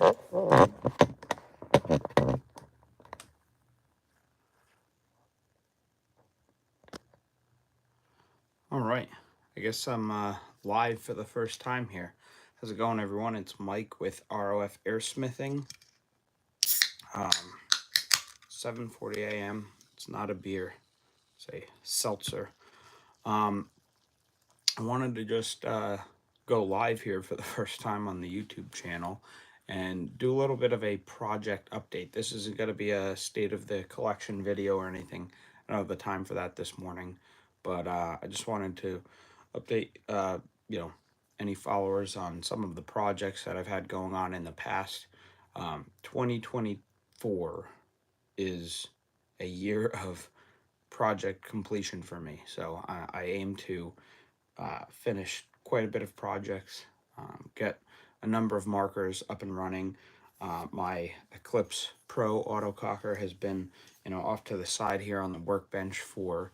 All right, I guess I'm live for the first time here. How's it going, everyone? It's Mike with ROF Airsmithing. Um, 7:40 a.m. It's not a beer; it's a seltzer. Um, I wanted to just go live here for the first time on the YouTube channel and do a little bit of a project update. This isn't going to be a state of the collection video or anything. I don't have the time for that this morning, but I just wanted to update, you know, any followers on some of the projects that I've had going on in the past. 2024 is a year of project completion for me, so I aim to finish quite a bit of projects, get a number of markers up and running. My Eclipse Pro autococker has been, off to the side here on the workbench for,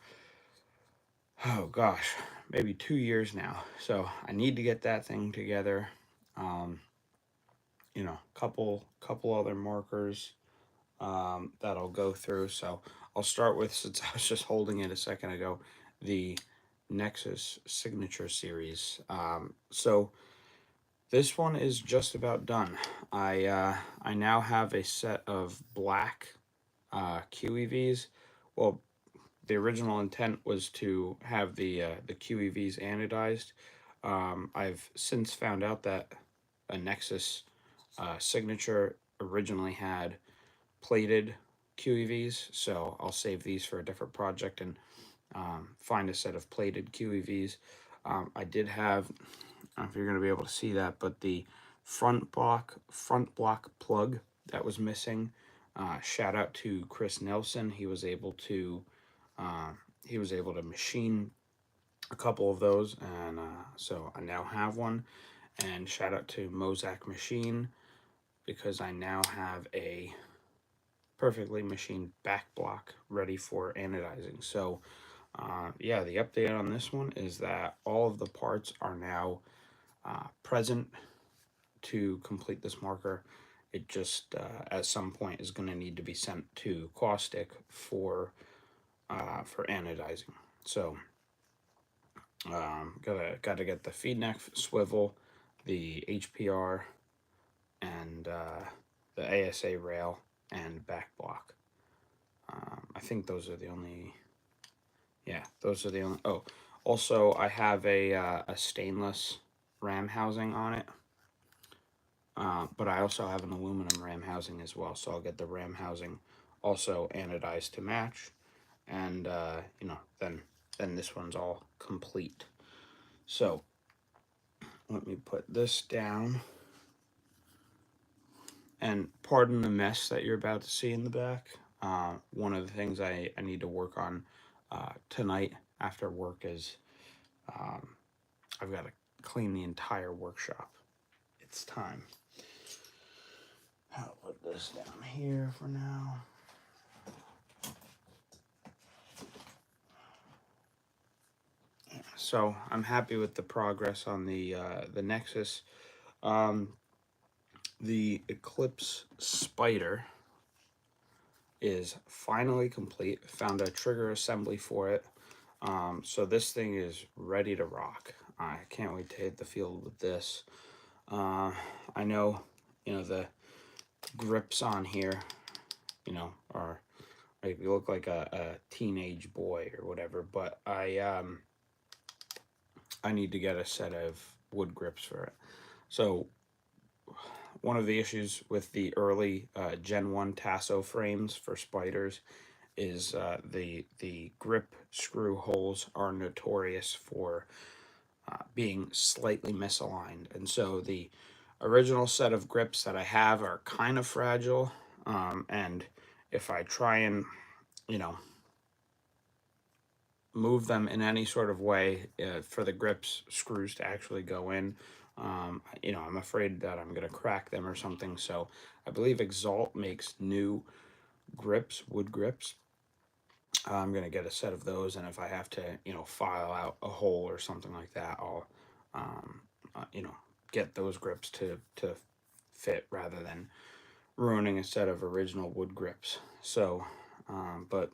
oh gosh, maybe 2 years now. So I need to get that thing together. Um, couple other markers that I'll go through. So I'll start with, since I was just holding it a second ago, the Nexus Signature Series. So this one is just about done. I now have a set of black QEVs. Well, the original intent was to have the QEVs anodized. I've since found out that a Nexus Signature originally had plated QEVs, so I'll save these for a different project and find a set of plated QEVs. I did have, I don't know if you're going to be able to see that, but the front block plug that was missing. Shout out to Chris Nelson. He was able to machine a couple of those, and so I now have one. And shout out to Mozak Machine, because I now have a perfectly machined back block ready for anodizing. So yeah, the update on this one is that all of the parts are now present to complete this marker. It just at some point is going to need to be sent to caustic for anodizing. So gotta get the feed neck swivel, the HPR, and the ASA rail and back block. I think those are the only. Yeah, those are the only. Oh, also I have a stainless ram housing on it. But I also have an aluminum ram housing as well, so I'll get the ram housing also anodized to match, and then this one's all complete. So let me put this down, and pardon the mess that you're about to see in the back. One of the things I need to work on tonight after work is I've got to clean the entire workshop. It's time. I'll put this down here for now. So I'm happy with the progress on the Nexus. The Eclipse Spider is finally complete. Found a trigger assembly for it. So this thing is ready to rock. I can't wait to hit the field with this. I know, the grips on here, are like, you look like a teenage boy or whatever, but I need to get a set of wood grips for it. So one of the issues with the early Gen 1 Tasso frames for spiders is the grip screw holes are notorious for being slightly misaligned. And so the original set of grips that I have are kind of fragile. And if I try and, move them in any sort of way for the grips screws to actually go in, I'm afraid that I'm going to crack them or something. So I believe Exalt makes new grips, wood grips. I'm going to get a set of those, and if I have to, file out a hole or something like that, I'll, get those grips to fit rather than ruining a set of original wood grips. So, but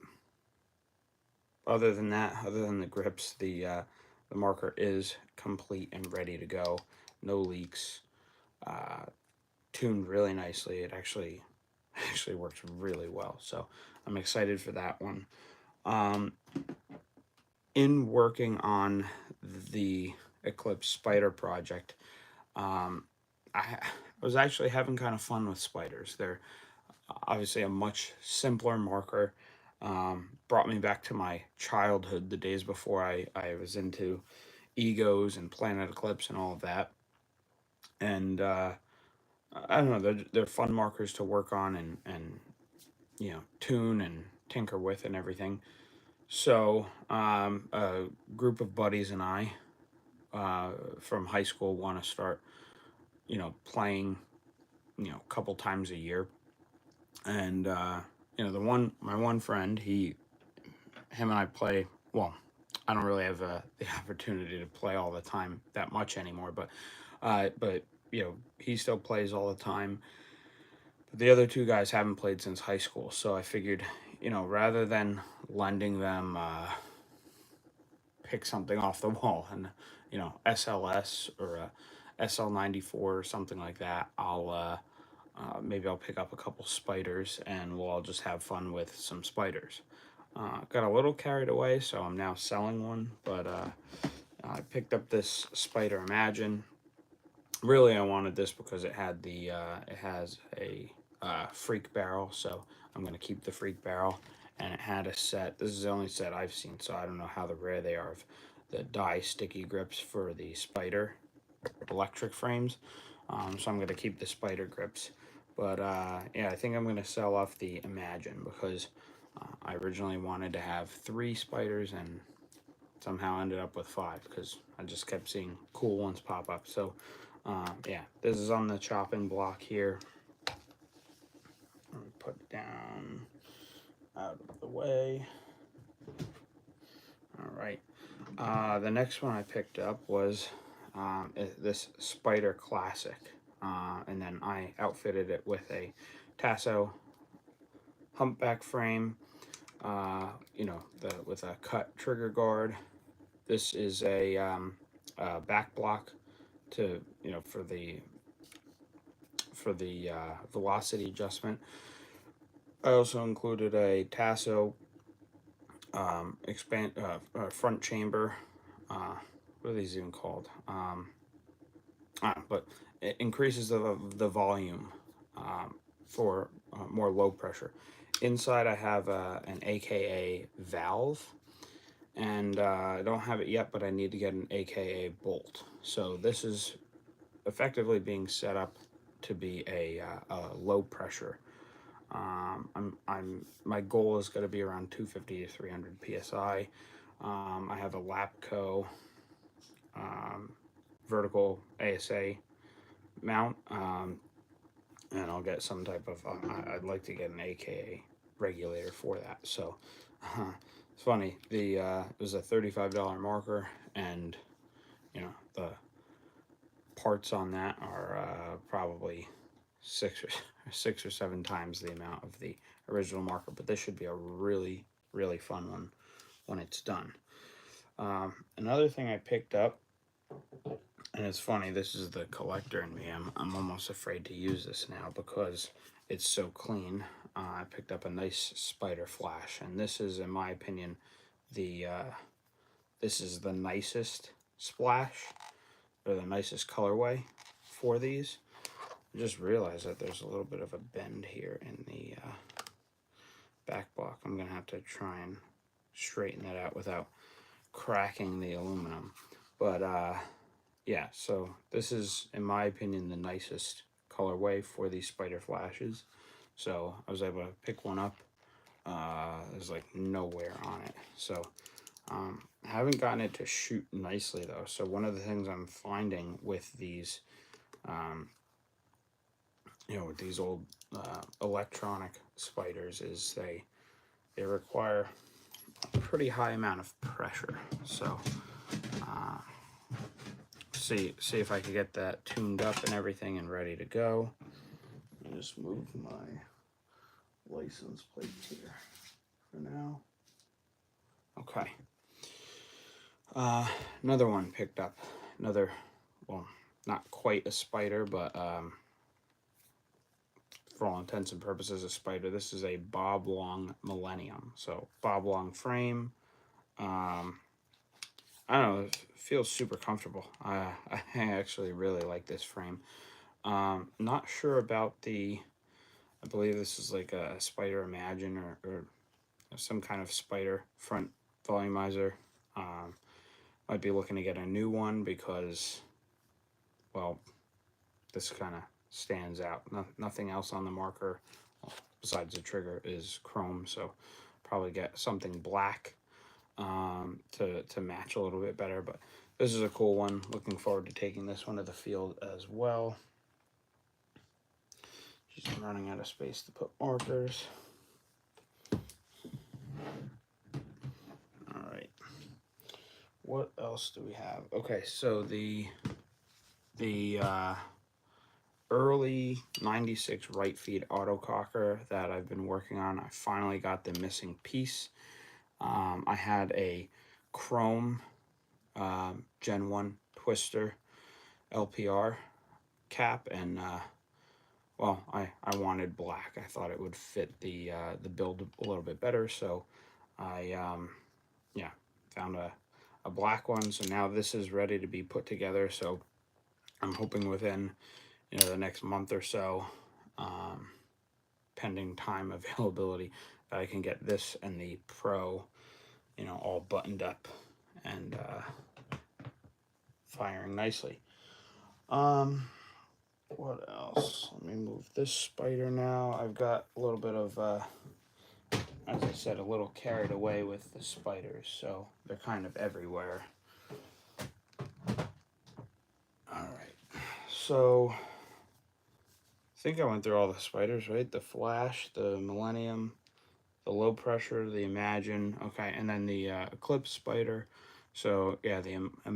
other than that, other than the grips, the marker is complete and ready to go. No leaks. Tuned really nicely. It actually works really well. So I'm excited for that one. In working on the Eclipse spider project, I was actually having kind of fun with spiders. They're obviously a much simpler marker. Brought me back to my childhood, the days before I was into egos and planet eclipse and all of that. And I don't know, they're fun markers to work on and tune and tinker with and everything. So a group of buddies and I from high school want to start, playing, a couple times a year. And my one friend, him and I play. Well, I don't really have the opportunity to play all the time that much anymore, but he still plays all the time. But the other two guys haven't played since high school, so I figured, rather than lending them pick something off the wall and SLS or a SL94 or something like that, maybe I'll pick up a couple spiders and we'll all just have fun with some spiders. Got a little carried away, so I'm now selling one, but I picked up this Spider Imagine. Really, I wanted this because it has a freak barrel, so I'm gonna keep the freak barrel. And it had a set. This is the only set I've seen, so I don't know how the rare they are. Of the die sticky grips for the Spider electric frames. So I'm gonna keep the Spider grips. But yeah, I think I'm gonna sell off the Imagine because I originally wanted to have 3 spiders and somehow ended up with 5 because I just kept seeing cool ones pop up. So yeah, this is on the chopping block here. Let me put it down out of the way. All right. The next one I picked up was this Spider Classic. And then I outfitted it with a Tasso humpback frame, with a cut trigger guard. This is a back block to, for the velocity adjustment. I also included a Tasso front chamber. What are these even called? But it increases the volume for more low pressure. Inside I have an AKA valve, and I don't have it yet, but I need to get an AKA bolt. So this is effectively being set up to be a low pressure. My goal is going to be around 250 to 300 psi. I have a Lapco vertical ASA mount, and I'll get some type of. I'd like to get an AKA regulator for that. So it's funny. It was a $35 marker, and the parts on that are probably 6 or 7 times the amount of the original marker. But this should be a really fun one when it's done. Another thing I picked up, and it's funny, this is the collector in me. I'm almost afraid to use this now because it's so clean. I picked up a nice spider flash, and this is, in my opinion, this is the nicest splash or the nicest colorway for these. I just realized that there's a little bit of a bend here in the back block. I'm gonna have to try and straighten that out without cracking the aluminum. But yeah, so this is, in my opinion, the nicest colorway for these spider flashes. So I was able to pick one up. There's like no wear on it. So I haven't gotten it to shoot nicely though. So one of the things I'm finding with these, with these old electronic spiders is they require a pretty high amount of pressure. So see if I can get that tuned up and everything and ready to go. just move my license plate here for now. Okay. Another one picked up. Another, well, not quite a spider, but for all intents and purposes, a spider. This is a Bob Long Millennium. So Bob Long frame. I don't know, it feels super comfortable. I actually really like this frame. Not sure about the, I believe this is like a Spider Imagine or some kind of spider front volumizer. Might be looking to get a new one because, well, this kind of stands out. Nothing else on the marker besides the trigger is chrome, so probably get something black to match a little bit better. But this is a cool one. Looking forward to taking this one to the field as well. Just running out of space to put markers. All right. What else do we have? Okay, so the early 96 right feed autococker that I've been working on, I finally got the missing piece. I had a chrome Gen 1 twister LPR cap, and well, I wanted black. I thought it would fit the build a little bit better, so I yeah, found a black one. So now this is ready to be put together, so I'm hoping within the next month or so, pending time availability, that I can get this and the Pro all buttoned up and firing nicely. What else? Let me move this spider now. I've got a little bit of as I said, a little carried away with the spiders, so they're kind of everywhere. Alright, so I think I went through all the spiders, right? The Flash, the Millennium, the Low Pressure, the Imagine, okay, and then the Eclipse spider. So yeah, the